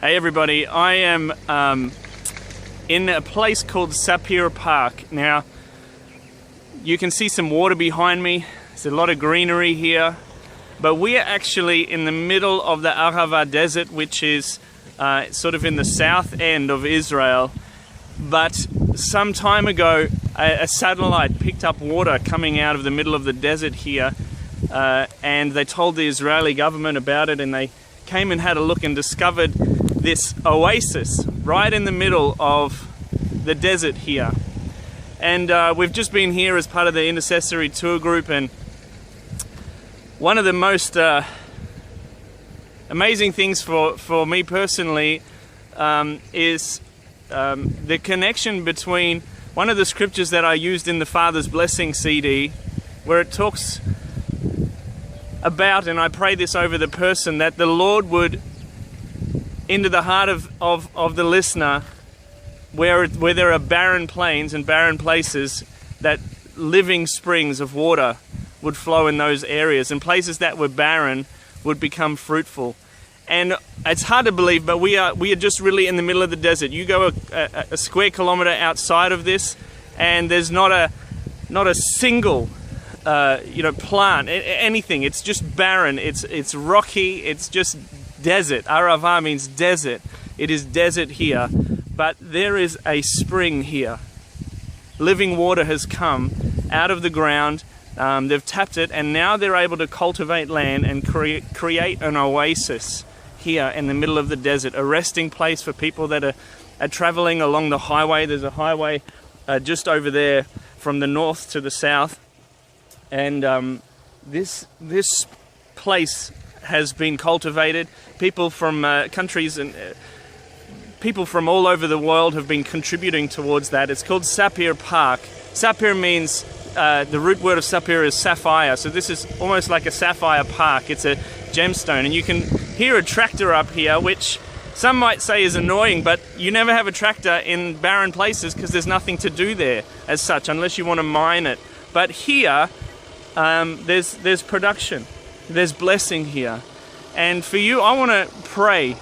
Hey everybody, I am in a place called Sapir Park. Now, you can see some water behind me. There's a lot of greenery here. But we are actually in the middle of the Arava Desert, which is sort of in the south end of Israel. But some time ago, a satellite picked up water coming out of the middle of the desert here. And they told the Israeli government about it, and they came and had a look and discovered this oasis right in the middle of the desert here. And we've just been here as part of the intercessory tour group, and one of the most amazing things for me personally is the connection between one of the scriptures that I used in the Father's Blessing CD, where it talks about, and I pray this over the person, that the Lord would, into the heart of the listener, where there are barren plains and barren places, that living springs of water would flow in those areas, and places that were barren would become fruitful. And it's hard to believe, but we are just really in the middle of the desert. You go a square kilometer outside of this, and there's not a single plant, anything. It's just barren. It's rocky. It's just desert. Arava means desert. It is desert here, but there is a spring here. Living water has come out of the ground. They've tapped it, and now they're able to cultivate land and create an oasis here in the middle of the desert, a resting place for people that are traveling along the highway. There's a highway just over there from the north to the south, and this place has been cultivated. People from countries and people from all over the world have been contributing towards that. It's called Sapir Park. Sapir means, the root word of sapphire is sapphire, so this is almost like a sapphire park. It's a gemstone, and you can hear a tractor up here, which some might say is annoying, but you never have a tractor in barren places because there's nothing to do there as such, unless you want to mine it. But here, there's production, there's blessing here. And for you, I want to pray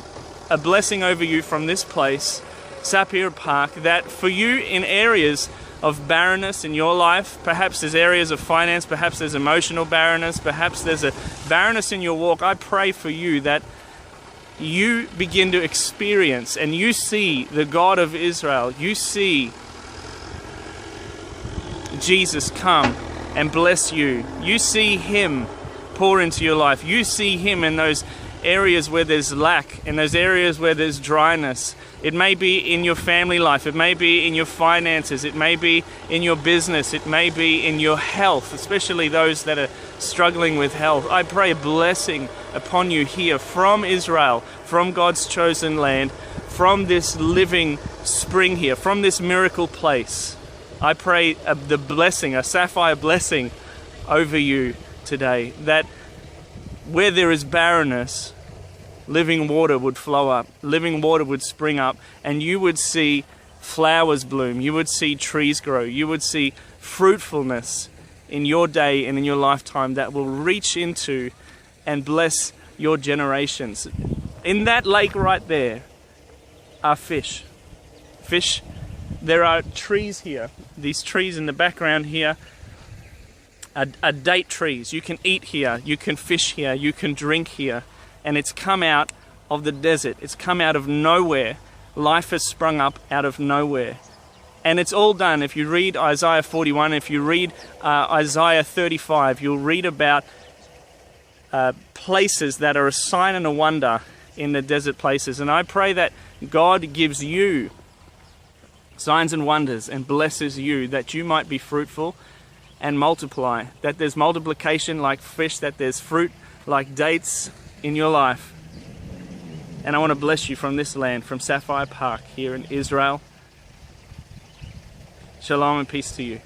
a blessing over you from this place, Sapir Park, that for you in areas of barrenness in your life, perhaps there's areas of finance, perhaps there's emotional barrenness, perhaps there's a barrenness in your walk, I pray for you that you begin to experience and you see the God of Israel, you see Jesus come and bless you, you see Him pour into your life, you see Him in those areas where there's lack, in those areas where there's dryness. It may be in your family life, it may be in your finances, it may be in your business, it may be in your health, especially those that are struggling with health. I pray a blessing upon you here from Israel, from God's chosen land, from this living spring here, from this miracle place. I pray the blessing, a sapphire blessing over you today, that where there is barrenness, living water would flow up, living water would spring up, and you would see flowers bloom, you would see trees grow, you would see fruitfulness in your day and in your lifetime that will reach into and bless your generations. In that lake right there are fish. Fish, there are trees here. These trees in the background here are date trees. You can eat here, you can fish here, you can drink here. And it's come out of the desert. It's come out of nowhere. Life has sprung up out of nowhere. And it's all done. If you read Isaiah 41, if you read Isaiah 35, you'll read about places that are a sign and a wonder in the desert places. And I pray that God gives you signs and wonders and blesses you, that you might be fruitful and multiply. That there's multiplication like fish, that there's fruit like dates in your life. And I want to bless you from this land, from Sapphire Park here in Israel. Shalom and peace to you.